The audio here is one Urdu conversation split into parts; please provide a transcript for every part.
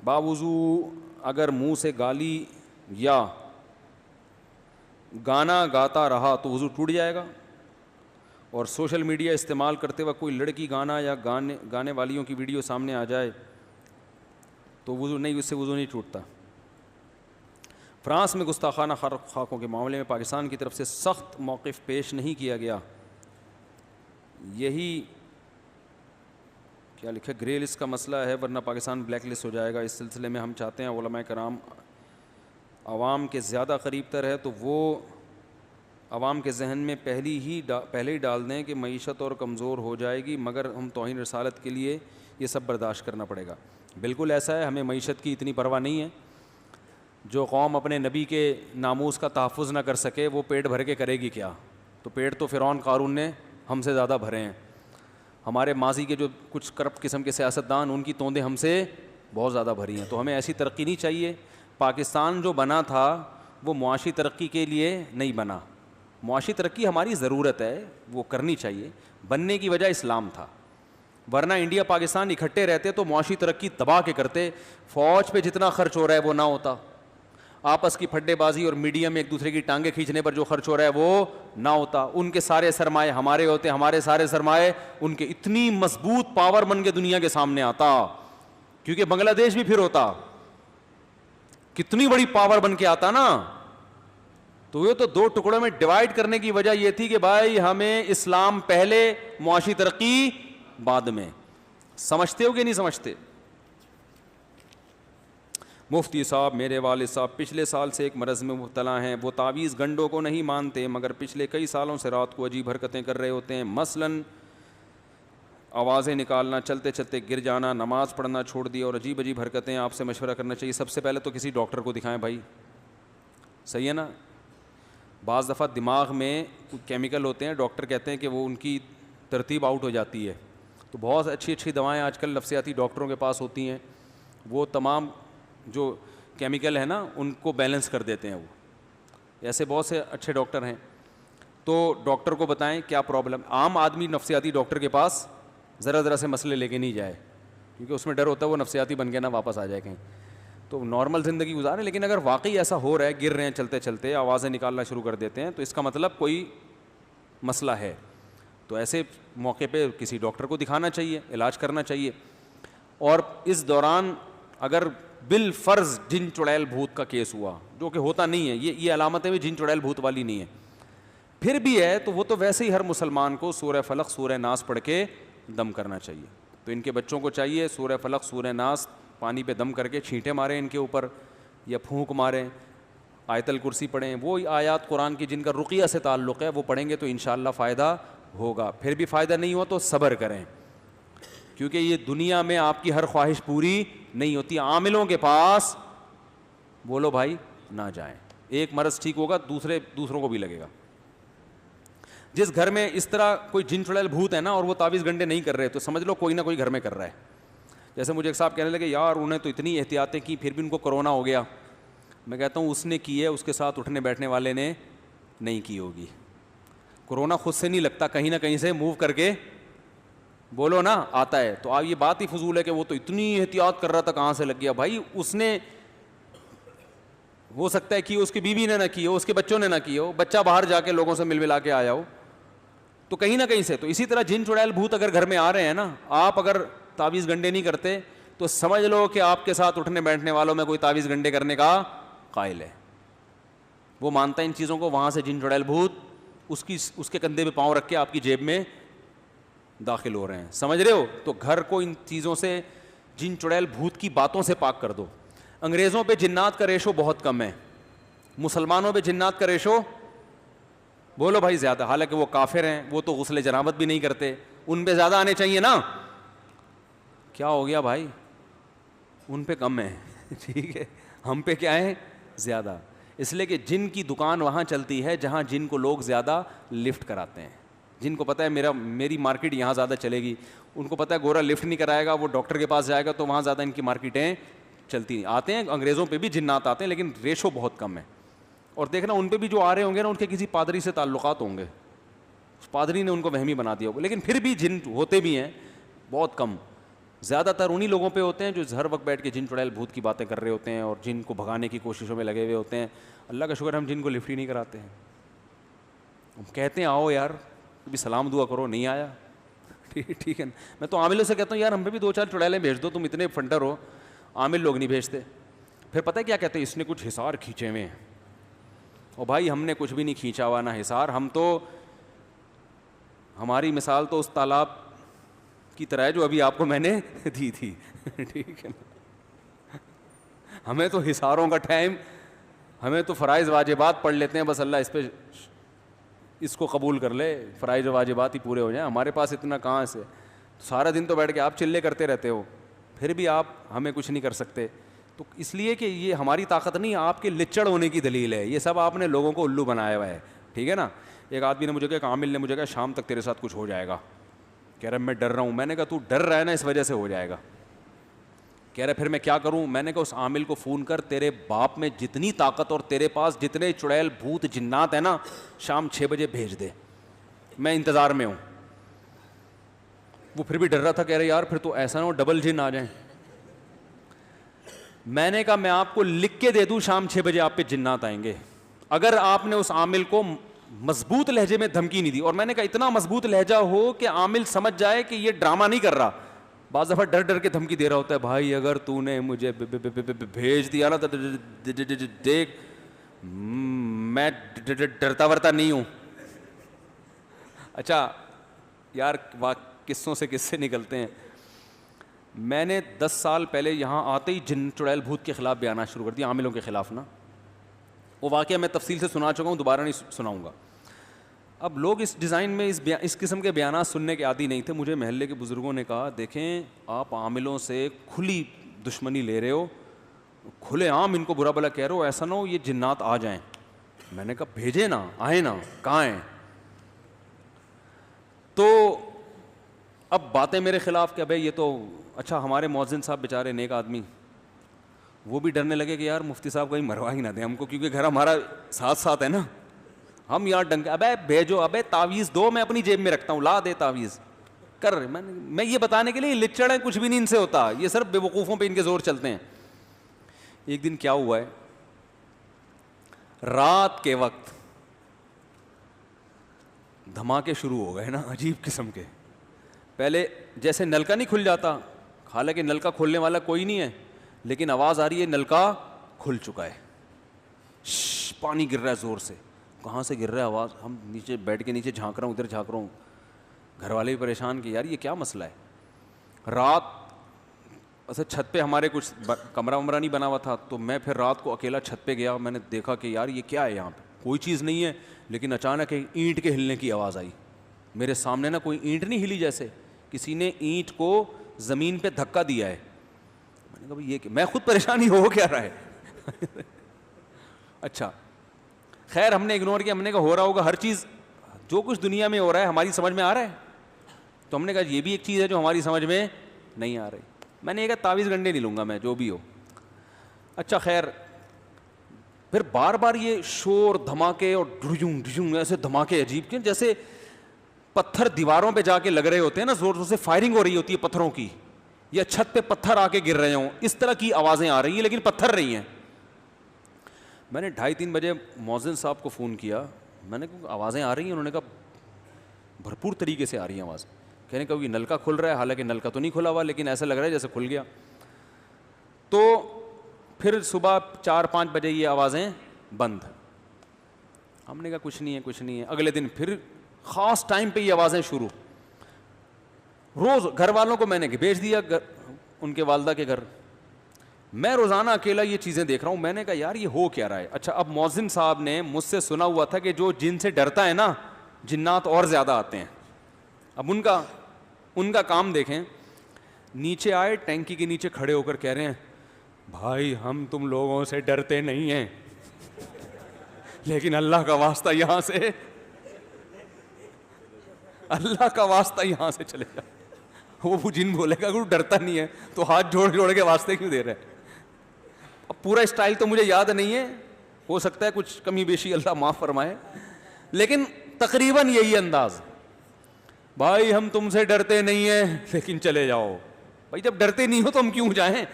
باوضو اگر منہ سے گالی یا گانا گاتا رہا تو وضو ٹوٹ جائے گا. اور سوشل میڈیا استعمال کرتے وقت کوئی لڑکی گانا یا گانے والیوں کی ویڈیو سامنے آ جائے تو وضو نہیں, اس سے وضو نہیں ٹوٹتا. فرانس میں گستاخانہ خاکوں کے معاملے میں پاکستان کی طرف سے سخت موقف پیش نہیں کیا گیا. یہی کیا لکھا, گرے لسٹ کا مسئلہ ہے ورنہ پاکستان بلیک لسٹ ہو جائے گا. اس سلسلے میں ہم چاہتے ہیں علماء کرام عوام کے زیادہ قریب تر ہے تو وہ عوام کے ذہن میں پہلے ہی ڈال دیں کہ معیشت اور کمزور ہو جائے گی, مگر ہم توہین رسالت کے لیے یہ سب برداشت کرنا پڑے گا. بالکل ایسا ہے, ہمیں معیشت کی اتنی پرواہ نہیں ہے. جو قوم اپنے نبی کے ناموس کا تحفظ نہ کر سکے وہ پیٹ بھر کے کرے گی کیا؟ تو پیٹ تو فرعون قارون نے ہم سے زیادہ بھرے ہیں. ہمارے ماضی کے جو کچھ کرپٹ قسم کے سیاستدان, ان کی توندیں ہم سے بہت زیادہ بھری ہیں. تو ہمیں ایسی ترقی نہیں چاہیے. پاکستان جو بنا تھا وہ معاشی ترقی کے لیے نہیں بنا. معاشی ترقی ہماری ضرورت ہے, وہ کرنی چاہیے. بننے کی وجہ اسلام تھا, ورنہ انڈیا پاکستان اکٹھے رہتے تو معاشی ترقی دبا کے کرتے. فوج پہ جتنا خرچ ہو رہا ہے وہ نہ ہوتا. آپس کی پھڈے بازی اور میڈیا میں ایک دوسرے کی ٹانگیں کھینچنے پر جو خرچ ہو رہا ہے وہ نہ ہوتا. ان کے سارے سرمایے ہمارے ہوتے, ہمارے سارے سرمایے ان کے. اتنی مضبوط پاور بن کے دنیا کے سامنے آتا. کیونکہ بنگلہ دیش بھی پھر ہوتا, کتنی بڑی پاور بن کے آتا نا. تو یہ تو دو ٹکڑوں میں ڈیوائڈ کرنے کی وجہ یہ تھی کہ بھائی ہمیں اسلام پہلے, معاشی ترقی بعد میں. سمجھتے ہو کہ نہیں سمجھتے؟ مفتی صاحب, میرے والد صاحب پچھلے سال سے ایک مرض میں مبتلا ہیں. وہ تعویذ گنڈوں کو نہیں مانتے مگر پچھلے کئی سالوں سے رات کو عجیب حرکتیں کر رہے ہوتے ہیں. مثلاً آوازیں نکالنا, چلتے چلتے گر جانا, نماز پڑھنا چھوڑ دی اور عجیب عجیب حرکتیں. آپ سے مشورہ کرنا چاہیے. سب سے پہلے تو کسی ڈاکٹر کو دکھائیں بھائی, صحیح ہے نا. بعض دفعہ دماغ میں کیمیکل ہوتے ہیں, ڈاکٹر کہتے ہیں کہ وہ ان کی ترتیب آؤٹ ہو جاتی ہے. تو بہت اچھی اچھی دوائیں آج کل نفسیاتی ڈاکٹروں کے پاس ہوتی ہیں, وہ تمام جو کیمیکل ہے نا ان کو بیلنس کر دیتے ہیں. وہ ایسے بہت سے اچھے ڈاکٹر ہیں. تو ڈاکٹر کو بتائیں کیا پرابلم. عام آدمی نفسیاتی ڈاکٹر کے پاس ذرا سے مسئلے لے کے نہیں جائے, کیونکہ اس میں ڈر ہوتا ہے وہ نفسیاتی بن کے نہ واپس آ جائے کہیں. تو نارمل زندگی گزاریں. لیکن اگر واقعی ایسا ہو رہا ہے, گر رہے ہیں چلتے چلتے, آوازیں نکالنا شروع کر دیتے ہیں, تو اس کا مطلب کوئی مسئلہ ہے. تو ایسے موقع پہ کسی ڈاکٹر کو دکھانا چاہیے, علاج کرنا چاہیے. اور اس دوران اگر بالفرض جن چڑیل بھوت کا کیس ہوا, جو کہ ہوتا نہیں ہے, یہ علامتیں بھی جن چڑیل بھوت والی نہیں ہیں, پھر بھی ہے, تو وہ تو ویسے ہی ہر مسلمان کو سورہ فلق سورہ ناس پڑھ کے دم کرنا چاہیے. تو ان کے بچوں کو چاہیے سورہ فلق سورہ ناس پانی پہ دم کر کے چھینٹے ماریں ان کے اوپر, یا پھونک ماریں, آیت الکرسی پڑھیں. وہ آیات قرآن کی جن کا رقیہ سے تعلق ہے وہ پڑھیں گے تو انشاءاللہ فائدہ ہوگا. پھر بھی فائدہ نہیں ہوا تو صبر کریں, کیونکہ یہ دنیا میں آپ کی ہر خواہش پوری نہیں ہوتی. عاملوں کے پاس بولو بھائی نہ جائیں. ایک مرض ٹھیک ہوگا دوسروں کو بھی لگے گا. جس گھر میں اس طرح کوئی جن چڑیل بھوت ہے نا اور وہ تعویذ گنڈے نہیں کر رہے, تو سمجھ لو کوئی نہ کوئی گھر میں کر رہا ہے. جیسے مجھے ایک صاحب کہنے لگے یار انہیں تو اتنی احتیاطیں کی پھر بھی ان کو کرونا ہو گیا. میں کہتا ہوں اس نے کی ہے, اس کے ساتھ اٹھنے بیٹھنے والے نے نہیں کی ہوگی. کرونا خود سے نہیں لگتا, کہیں نہ کہیں سے موو کر کے بولو نا آتا ہے. تو آپ یہ بات ہی فضول ہے کہ وہ تو اتنی احتیاط کر رہا تھا کہاں سے لگ گیا. بھائی اس نے ہو سکتا ہے کہ اس کی بیوی نے نہ کی ہو, اس کے بچوں نے نہ کی ہو, بچہ باہر جا کے لوگوں سے مل ملا کے آیا ہو, تو کہیں نہ کہیں سے. تو اسی طرح جن چڑیل بھوت اگر گھر میں آ رہے ہیں نا, آپ اگر تعویذ گنڈے نہیں کرتے تو سمجھ لو کہ آپ کے ساتھ اٹھنے بیٹھنے والوں میں کوئی تعویذ گنڈے کرنے کا قائل ہے. وہ مانتا ہے ان چیزوں کو, وہاں سے جن چڑیل بھوت اس کے کندھے پہ پاؤں رکھ کے آپ کی جیب میں داخل ہو رہے ہیں. سمجھ رہے ہو؟ تو گھر کو ان چیزوں سے, جن چڑیل بھوت کی باتوں سے پاک کر دو. انگریزوں پہ جنات کا ریشو بہت کم ہے, مسلمانوں پہ جنات کا ریشو بولو بھائی زیادہ. حالانکہ وہ کافر ہیں, وہ تو غسل جنابت بھی نہیں کرتے, ان پہ زیادہ آنے چاہیے نا. کیا ہو گیا بھائی, ان پہ کم ہے ٹھیک ہے, ہم پہ کیا ہے زیادہ. اس لیے کہ جن کی دکان وہاں چلتی ہے جہاں جن کو لوگ زیادہ لفٹ کراتے ہیں. جن کو پتہ ہے میری مارکیٹ یہاں زیادہ چلے گی, ان کو پتہ ہے گورا لفٹ نہیں کرائے گا, وہ ڈاکٹر کے پاس جائے گا, تو وہاں زیادہ ان کی مارکیٹیں چلتی نہیں. آتے ہیں انگریزوں پہ بھی جنات آتے ہیں, لیکن ریشو بہت کم ہے. اور دیکھنا ان پہ بھی جو آ رہے ہوں گے نا, ان کے کسی پادری سے تعلقات ہوں گے, اس پادری نے ان کو وہمی بنا دیا ہوگا. لیکن پھر بھی جن ہوتے بھی ہیں بہت کم. زیادہ تر انہی لوگوں پہ ہوتے ہیں جو ہر وقت بیٹھ کے جن چڑیل بھوت کی باتیں کر رہے ہوتے ہیں اور جن کو بھگانے کی کوششوں میں لگے ہوئے ہوتے ہیں. اللہ کا شکر ہم جن کو لفٹ ہی نہیں کراتے ہیں. ہم کہتے ہیں آؤ یار بھی سلام دعا کرو, نہیں آیا, ٹھیک ہے. میں تو عاملوں سے کہتا ہوں یار ہم پہ بھی 2-4 چڑیلیں بھیج دو, تم اتنے فنڈر ہو. عامل لوگ نہیں بھیجتے. پھر پتہ ہے کیا کہتے ہیں, اس نے کچھ حصار کھینچے ہوئے ہیں. اور بھائی ہم نے کچھ بھی نہیں کھینچا ہوا نہ حصار. ہم تو, ہماری مثال تو اس تالاب کی طرح ہے جو ابھی آپ کو میں نے دی تھی, ٹھیک ہے نا. ہمیں تو حصاروں کا ٹائم, ہمیں تو فرائض واجبات پڑھ لیتے ہیں بس, اللہ اس پہ اس کو قبول کر لے, فرائض واجبات ہی پورے ہو جائیں. ہمارے پاس اتنا کہاں سے, سارا دن تو بیٹھ کے آپ چلے کرتے رہتے ہو, پھر بھی آپ ہمیں کچھ نہیں کر سکتے. تو اس لیے کہ یہ ہماری طاقت نہیں, آپ کے لچڑ ہونے کی دلیل ہے. یہ سب آپ نے لوگوں کو الو بنایا ہوا ہے, ٹھیک ہے نا. ایک آدمی نے مجھے کہا, عامل نے مجھے کہا شام تک تیرے ساتھ کچھ ہو جائے گا. کہہ رہا میں ڈر رہا ہوں. میں نے کہا تو ڈر رہا ہے نا, اس وجہ سے ہو جائے گا. کہہ رہا پھر میں کیا کروں. میں نے کہا اس عامل کو فون کر, تیرے باپ میں جتنی طاقت اور تیرے پاس جتنے چڑیل بھوت جنات ہیں نا, شام 6 بجے بھیج دے, میں انتظار میں ہوں. وہ پھر بھی ڈر رہا تھا, کہہ رہے یار پھر تو ایسا نہ ہو ڈبل جن آ جائیں. میں نے کہا میں آپ کو لکھ کے دے دوں شام 6 بجے آپ پہ جنات آئیں گے, اگر آپ نے اس عامل کو مضبوط لہجے میں دھمکی نہیں دی. اور میں نے کہا اتنا مضبوط لہجہ ہو کہ عامل سمجھ جائے کہ یہ ڈرامہ نہیں کر رہا. بعض دفعہ ڈر ڈر کے دھمکی دے رہا ہوتا ہے, بھائی اگر تو نے مجھے بھیج دیا نا تو دیکھ میں ڈرتا ورتا نہیں ہوں. اچھا یار قصوں سے قصے نکلتے ہیں. میں نے 10 سال پہلے یہاں آتے ہی جن چڑیل بھوت کے خلاف بیانات شروع کر دیا, عاملوں کے خلاف نا. وہ واقعہ میں تفصیل سے سنا چکا ہوں, دوبارہ نہیں سناؤں گا. اب لوگ اس ڈیزائن میں اس قسم کے بیانات سننے کے عادی نہیں تھے. مجھے محلے کے بزرگوں نے کہا دیکھیں آپ عاملوں سے کھلی دشمنی لے رہے ہو, کھلے عام ان کو برا بلا کہہ رہے ہو, ایسا نہ ہو یہ جنات آ جائیں. میں نے کہا بھیجے نا, آئے نا, کہاں ہیں. تو اب باتیں میرے خلاف کہ بھائی یہ تو اچھا ہمارے مؤذن صاحب بیچارے نیک آدمی, وہ بھی ڈرنے لگے کہ یار مفتی صاحب کہیں مروا ہی نہ دیں ہم کو, کیونکہ گھر ہمارا ساتھ ساتھ ہے نا. ہم یار ڈنگ ابے بھیجو, ابے تعویذ دو, میں اپنی جیب میں رکھتا ہوں, لا دے تعویذ کر. میں یہ بتانے کے لیے لچڑ ہیں, کچھ بھی نہیں ان سے ہوتا, یہ صرف بے وقوفوں پہ ان کے زور چلتے ہیں. ایک دن کیا ہوا ہے, رات کے وقت دھماکے شروع ہو گئے نا عجیب قسم کے. پہلے جیسے نلکا نہیں کھل جاتا, حالانکہ نلکا کھولنے والا کوئی نہیں ہے, لیکن آواز آ رہی ہے نلکا کھل چکا ہے, پانی گر رہا ہے زور سے. کہاں سے گر رہا ہے آواز, ہم نیچے بیٹھ کے نیچے جھانک رہا ہوں, ادھر جھانک رہا ہوں. گھر والے بھی پریشان کہ یار یہ کیا مسئلہ ہے. رات ایسے چھت پہ ہمارے کچھ کمرہ ومرہ نہیں بنا ہوا تھا, تو میں پھر رات کو اکیلا چھت پہ گیا. میں نے دیکھا کہ یار یہ کیا ہے, یہاں پہ کوئی چیز نہیں ہے, لیکن اچانک اینٹ کے ہلنے کی آواز آئی. میرے سامنے نا کوئی اینٹ نہیں ہلی, جیسے کسی نے اینٹ کو زمین پہ دھکا دیا ہے. میں نے کہا یہ میں خود پریشانی ہو کیا رہا ہے. اچھا خیر ہم نے اگنور کیا, ہم نے کہا ہو رہا ہوگا ہر چیز, جو کچھ دنیا میں ہو رہا ہے ہماری سمجھ میں آ رہا ہے. تو ہم نے کہا یہ بھی ایک چیز ہے جو ہماری سمجھ میں نہیں آ رہی. میں نے یہ کہا تعویذ گنڈے نہیں لوں گا میں, جو بھی ہو. اچھا خیر پھر بار بار یہ شور دھماکے اور ڈھجوں ڈھجوں ایسے دھماکے عجیب کے, جیسے پتھر دیواروں پہ جا کے لگ رہے ہوتے ہیں نا, زور زور سے فائرنگ ہو رہی ہوتی ہے پتھروں کی, یا چھت پہ پتھر آ کے گر رہے ہوں, اس طرح کی آوازیں آ رہی ہیں لیکن پتھر رہی ہیں. میں نے 2:30-3 بجے مؤذن صاحب کو فون کیا. میں نے کہا آوازیں آ رہی ہیں, انہوں نے کہا بھرپور طریقے سے آ رہی ہیں آواز. کہنے کا یہ نلکا کھل رہا ہے, حالانکہ نلکا تو نہیں کھلا ہوا, لیکن ایسا لگ رہا ہے جیسے کھل گیا. تو پھر صبح 4-5 بجے یہ آوازیں بند. ہم نے کہا کچھ نہیں ہے کچھ نہیں ہے. اگلے دن پھر خاص ٹائم پہ یہ آوازیں شروع. روز گھر والوں کو میں نے بھیج دیا ان کے والدہ کے گھر. میں روزانہ اکیلا یہ چیزیں دیکھ رہا ہوں. میں نے کہا یار یہ ہو کیا رہا ہے. اچھا اب مؤذن صاحب نے مجھ سے سنا ہوا تھا کہ جو جن سے ڈرتا ہے نا, جنات اور زیادہ آتے ہیں. اب ان کا کام دیکھیں, نیچے آئے ٹینکی کے نیچے کھڑے ہو کر کہہ رہے ہیں بھائی ہم تم لوگوں سے ڈرتے نہیں ہیں, لیکن اللہ کا واسطہ یہاں سے, اللہ کا واسطہ یہاں سے چلے جا. وہ جن بولے گا کہ ڈرتا نہیں ہے تو ہاتھ جوڑ جوڑ کے واسطے کیوں دے رہے ہیں. اب پورا اسٹائل تو مجھے یاد نہیں ہے, ہو سکتا ہے کچھ کمی بیشی اللہ معاف فرمائے, لیکن تقریباً یہی انداز. بھائی ہم تم سے ڈرتے نہیں ہیں لیکن چلے جاؤ. بھائی جب ڈرتے نہیں ہو تو ہم کیوں جائیں,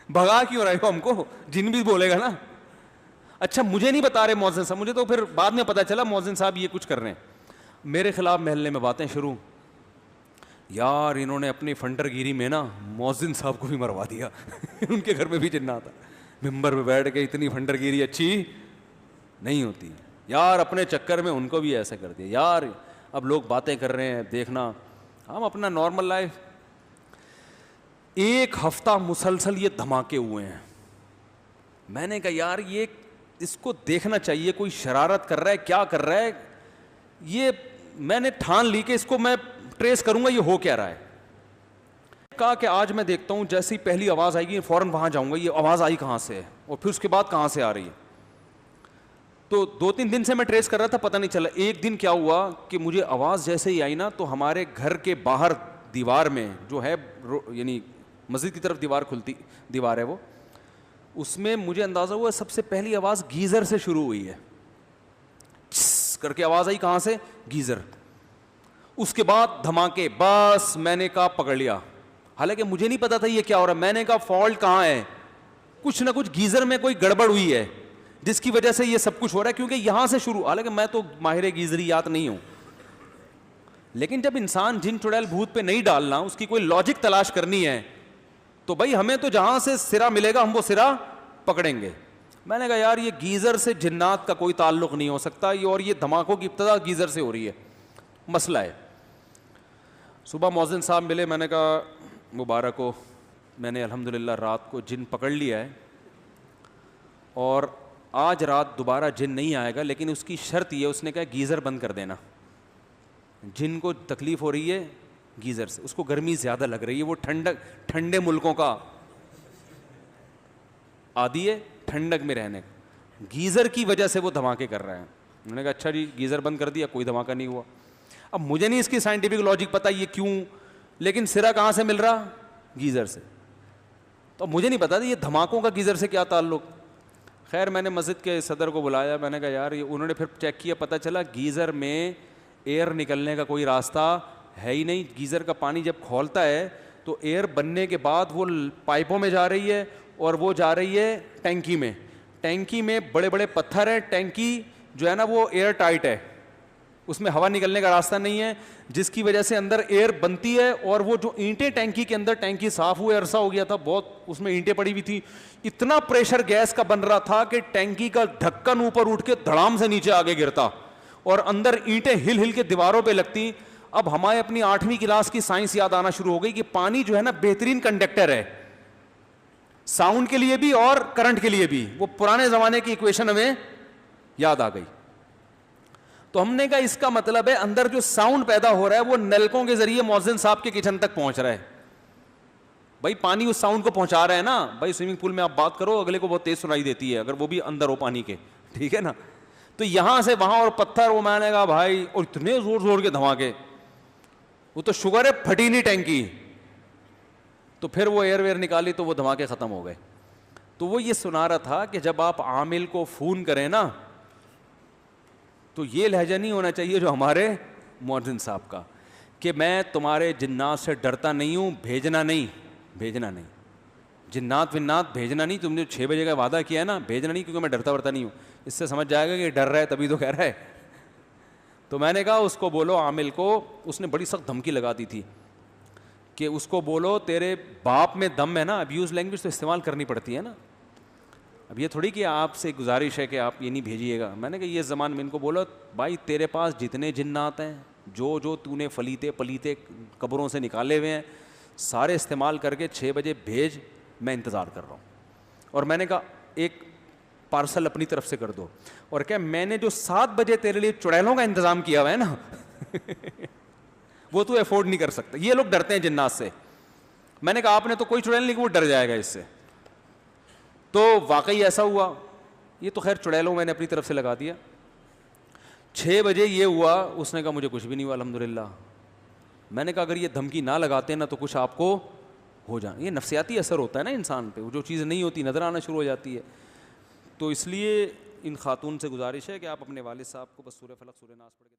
بھگا کیوں رہے ہو ہم کو, جن بھی بولے گا نا. اچھا مجھے نہیں بتا رہے مؤذن صاحب, مجھے تو پھر بعد میں پتا چلا مؤذن صاحب یہ کچھ کر رہے ہیں. میرے خلاف محلے میں باتیں شروع, یار انہوں نے اپنی فنڈر گیری میں نا مؤذن صاحب کو بھی مروا دیا. ان کے گھر میں بھی جنات آ, ممبر پہ بیٹھ کے اتنی فنڈر گیری اچھی نہیں ہوتی یار, اپنے چکر میں ان کو بھی ایسا کر دیا یار. اب لوگ باتیں کر رہے ہیں, دیکھنا ہم اپنا نارمل لائف. ایک ہفتہ مسلسل یہ دھماکے ہوئے ہیں. میں نے کہا یار یہ اس کو دیکھنا چاہیے, کوئی شرارت کر رہا ہے, کیا کر رہا ہے. یہ میں نے ٹھان لی کہ اس کو میں ٹریس کروں گا یہ ہو کیا رہا ہے. کہا کہ آج میں دیکھتا ہوں جیسی پہلی آواز آئے گی فوراً وہاں جاؤں گا, یہ آواز آئی کہاں سے ہے اور پھر اس کے بعد کہاں سے آ رہی ہے. تو 2-3 دن سے میں ٹریس کر رہا تھا, پتہ نہیں چلا. ایک دن کیا ہوا کہ مجھے آواز جیسے ہی آئی نا, تو ہمارے گھر کے باہر دیوار میں جو ہے یعنی مسجد کی طرف دیوار کھلتی دیوار ہے وہ, اس میں مجھے اندازہ ہوا سب سے پہلی آواز گیزر سے شروع ہوئی ہے. کر کے آواز آئی کہاں سے, گیزر. اس کے بعد دھماکے. بس میں نے کہا پکڑ لیا, حالانکہ مجھے نہیں پتا تھا یہ کیا ہو رہا ہے. میں نے کہا فالٹ کہاں ہے, کچھ نہ کچھ گیزر میں کوئی گڑبڑ ہوئی ہے جس کی وجہ سے یہ سب کچھ ہو رہا ہے, کیونکہ یہاں سے شروع. حالانکہ میں تو ماہر گیزریات نہیں ہوں, لیکن جب انسان جن چڑیل بھوت پہ نہیں ڈالنا, اس کی کوئی لاجک تلاش کرنی ہے, تو بھائی ہمیں تو جہاں سے سرا ملے گا ہم وہ سرا پکڑیں گے. میں نے کہا یار یہ گیزر سے جنات کا کوئی تعلق نہیں ہو سکتا, اور یہ دھماکوں کی ابتدا گیزر سے ہو رہی ہے, مسئلہ ہے. صبح مؤذن صاحب ملے, میں نے کہا مبارک ہو, میں نے الحمدللہ رات کو جن پکڑ لیا ہے, اور آج رات دوبارہ جن نہیں آئے گا, لیکن اس کی شرط یہ, اس نے کہا گیزر بند کر دینا. جن کو تکلیف ہو رہی ہے گیزر سے, اس کو گرمی زیادہ لگ رہی ہے, وہ ٹھنڈے ملکوں کا عادی ہے ٹھنڈک میں رہنے, گیزر کی وجہ سے وہ دھماکے کر رہے ہیں. میں نے کہا اچھا جی گیزر بند کر دیا, کوئی دھماکہ نہیں ہوا. اب مجھے نہیں اس کی سائنٹیفک لاجک پتہ یہ کیوں, لیکن سرا کہاں سے مل رہا, گیزر سے. تو مجھے نہیں پتا تھا یہ دھماکوں کا گیزر سے کیا تعلق. خیر میں نے مسجد کے صدر کو بلایا, میں نے کہا یار یہ, انہوں نے پھر چیک کیا, پتہ چلا گیزر میں ایئر نکلنے کا کوئی راستہ ہے ہی نہیں. گیزر کا پانی جب کھولتا ہے تو ایئر بننے کے بعد وہ پائپوں میں جا رہی ہے, اور وہ جا رہی ہے ٹینکی میں. ٹینکی میں بڑے بڑے پتھر ہیں, ٹینکی جو ہے نا وہ ایئر ٹائٹ ہے, اس میں ہوا نکلنے کا راستہ نہیں ہے, جس کی وجہ سے اندر ایئر بنتی ہے. اور وہ جو اینٹیں ٹینکی کے اندر, ٹینکی صاف ہوئے عرصہ ہو گیا تھا بہت, اس میں اینٹیں پڑی ہوئی تھی, اتنا پریشر گیس کا بن رہا تھا کہ ٹینکی کا ڈھکن اوپر اٹھ کے دھڑام سے نیچے آگے گرتا, اور اندر اینٹیں ہل ہل کے دیواروں پہ لگتی. اب ہمارے اپنی 8ویں کلاس کی سائنس یاد آنا شروع ہو گئی کہ پانی جو ہے نا بہترین کنڈکٹر ہے, ساؤنڈ کے لیے بھی اور کرنٹ کے لیے بھی. وہ پرانے زمانے کی ایکویشن ہمیں یاد آ گئی. تو ہم نے کہا اس کا مطلب ہے اندر جو ساؤنڈ پیدا ہو رہا ہے وہ نلکوں کے ذریعے مؤذن صاحب کے کچن تک پہنچ رہا ہے. بھائی پانی اس ساؤنڈ کو پہنچا رہا ہے نا. بھائی سوئمنگ پول میں آپ بات کرو, اگلے کو بہت تیز سنائی دیتی ہے اگر وہ بھی اندر ہو پانی کے, ٹھیک ہے نا. تو یہاں سے وہاں, اور پتھر, وہ میں نے کہا بھائی, اور اتنے زور زور کے دھماکے, وہ تو شوگر ہے پھٹی نہیں ٹینکی. تو پھر وہ ایئر ویئر نکالی تو وہ دھماکے ختم ہو گئے. تو وہ یہ سنا رہا تھا کہ جب آپ عامل کو فون کریں نا, تو یہ لہجہ نہیں ہونا چاہیے جو ہمارے مؤذن صاحب کا, کہ میں تمہارے جنات سے ڈرتا نہیں ہوں, بھیجنا نہیں, بھیجنا نہیں, جنات ونات بھیجنا نہیں. تم نے 6 بجے کا وعدہ کیا ہے نا, بھیجنا نہیں, کیونکہ میں ڈرتا ورتا نہیں ہوں. اس سے سمجھ جائے گا کہ ڈر رہا ہے تبھی تو کہہ رہا ہے. تو میں نے کہا اس کو بولو عامل کو, اس نے بڑی سخت دھمکی لگا دی تھی کہ اس کو بولو تیرے باپ میں دم ہے نا. ابیوز لینگویج تو استعمال کرنی پڑتی ہے نا. اب یہ تھوڑی کہ آپ سے گزارش ہے کہ آپ یہ نہیں بھیجیے گا. میں نے کہا یہ زبان میں ان کو بولو بھائی تیرے پاس جتنے جنات ہیں, جو تو نے فلیتے پلیتے قبروں سے نکالے ہوئے ہیں, سارے استعمال کر کے 6 بجے بھیج, میں انتظار کر رہا ہوں. اور میں نے کہا ایک پارسل اپنی طرف سے کر دو, اور کیا میں نے جو 7 بجے تیرے لیے چڑیلوں کا انتظام کیا ہوا ہے نا وہ تو افورڈ نہیں کر سکتا. یہ لوگ ڈرتے ہیں جنات سے. میں نے کہا آپ نے تو کوئی چڑیل نہیں کہ وہ ڈر جائے گا اس سے. تو واقعی ایسا ہوا. یہ تو خیر چڑیلوں میں نے اپنی طرف سے لگا دیا. 6 بجے یہ ہوا, اس نے کہا مجھے کچھ بھی نہیں ہوا الحمدللہ. میں نے کہا اگر یہ دھمکی نہ لگاتے نا تو کچھ آپ کو ہو جانا. یہ نفسیاتی اثر ہوتا ہے نا انسان پہ, جو چیز نہیں ہوتی نظر آنا شروع ہو جاتی ہے. تو اس لیے ان خاتون سے گزارش ہے کہ آپ اپنے والد صاحب کو بس سورہ فلق سورہ ناس پڑھ کے